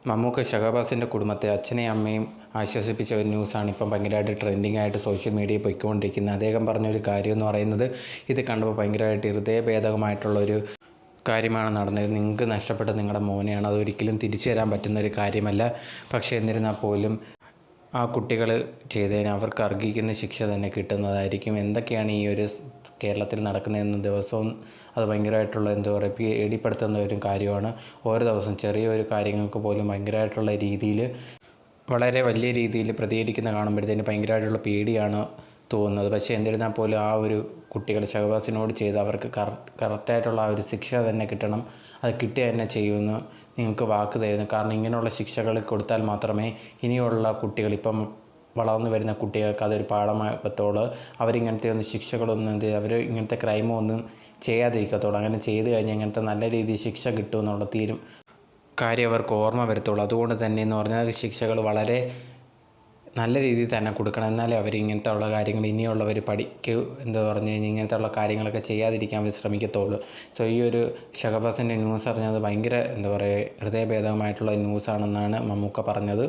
മമ്മൂക്ക ഷഹബാസിൻ്റെ കുടുംബത്തെ അച്ഛനെയും അമ്മയും ആശ്വസിപ്പിച്ച ഒരു ന്യൂസാണ് ഇപ്പം ഭയങ്കരമായിട്ട് ട്രെൻഡിങ് ആയിട്ട് സോഷ്യൽ മീഡിയയിൽ പോയിക്കൊണ്ടിരിക്കുന്നത്. അദ്ദേഹം പറഞ്ഞൊരു കാര്യം എന്ന് പറയുന്നത് ഇത് കണ്ടപ്പോൾ ഭയങ്കരമായിട്ട് ഹൃദയഭേദകമായിട്ടുള്ളൊരു കാര്യമാണ് നടന്നത്. നിങ്ങൾക്ക് നഷ്ടപ്പെട്ട നിങ്ങളുടെ മോനെയാണ്, അതൊരിക്കലും തിരിച്ചു തരാൻ പറ്റുന്ന ഒരു കാര്യമല്ല. പക്ഷേ എന്നിരുന്നാൽ പോലും ആ കുട്ടികൾ ചെയ്തതിന് അവർക്ക് അർഹിക്കുന്ന ശിക്ഷ തന്നെ കിട്ടുന്നതായിരിക്കും. എന്തൊക്കെയാണ് ഈ ഒരു കേരളത്തിൽ നടക്കുന്നതെന്ന് ദിവസവും അത് ഭയങ്കരമായിട്ടുള്ള എന്താ പറയുക പേടിപ്പെടുത്തുന്ന ഒരു കാര്യമാണ്. ഓരോ ദിവസം ചെറിയൊരു കാര്യങ്ങൾക്ക് പോലും ഭയങ്കരമായിട്ടുള്ള രീതിയിൽ വളരെ വലിയ രീതിയിൽ പ്രതികരിക്കുന്ന കാണുമ്പോഴത്തേന് ഭയങ്കരമായിട്ടുള്ള പേടിയാണ് തോന്നുന്നത്. പക്ഷേ എന്നിരുന്നാൽ പോലും ആ ഒരു കുട്ടികൾ ഷഹബാസിനോട് ചെയ്ത് അവർക്ക് കറക്റ്റായിട്ടുള്ള ആ ഒരു ശിക്ഷ തന്നെ കിട്ടണം, അത് കിട്ടുക തന്നെ ചെയ്യുമെന്ന് നിങ്ങൾക്ക് വാക്ക് തരുന്നു. കാരണം ഇങ്ങനെയുള്ള ശിക്ഷകൾ കൊടുത്താൽ മാത്രമേ ഇനിയുള്ള കുട്ടികൾ, ഇപ്പം വളർന്നു വരുന്ന കുട്ടികൾക്ക് അതൊരു പാഠമാകത്തുള്ളൂ. അവരിങ്ങനത്തെ ഒന്നും ശിക്ഷകളൊന്നും അവർ ഇങ്ങനത്തെ ക്രൈമൊന്നും ചെയ്യാതിരിക്കത്തുള്ളൂ. അങ്ങനെ ചെയ്ത് കഴിഞ്ഞാൽ ഇങ്ങനത്തെ നല്ല രീതിയിൽ ശിക്ഷ കിട്ടുമെന്നുള്ള കാര്യം അവർക്ക് ഓർമ്മ വരത്തുള്ളൂ. അതുകൊണ്ട് തന്നെ എന്ന് പറഞ്ഞാൽ ശിക്ഷകൾ വളരെ നല്ല രീതിയിൽ തന്നെ കൊടുക്കണം. എന്നാലേ അവർ ഇങ്ങനത്തെ ഉള്ള കാര്യങ്ങൾ ഇനിയുള്ളവർ എന്താ പറഞ്ഞു കഴിഞ്ഞാൽ ഇങ്ങനത്തെ ഉള്ള കാര്യങ്ങളൊക്കെ ചെയ്യാതിരിക്കാൻ അവർ ശ്രമിക്കത്തുള്ളൂ. സോ ഈ ഒരു ഷഹബാസിൻ്റെ ന്യൂസ് അറിഞ്ഞത് ഭയങ്കര എന്താ പറയുക ഹൃദയഭേദകമായിട്ടുള്ള ന്യൂസാണെന്നാണ് മമ്മൂക്ക പറഞ്ഞത്.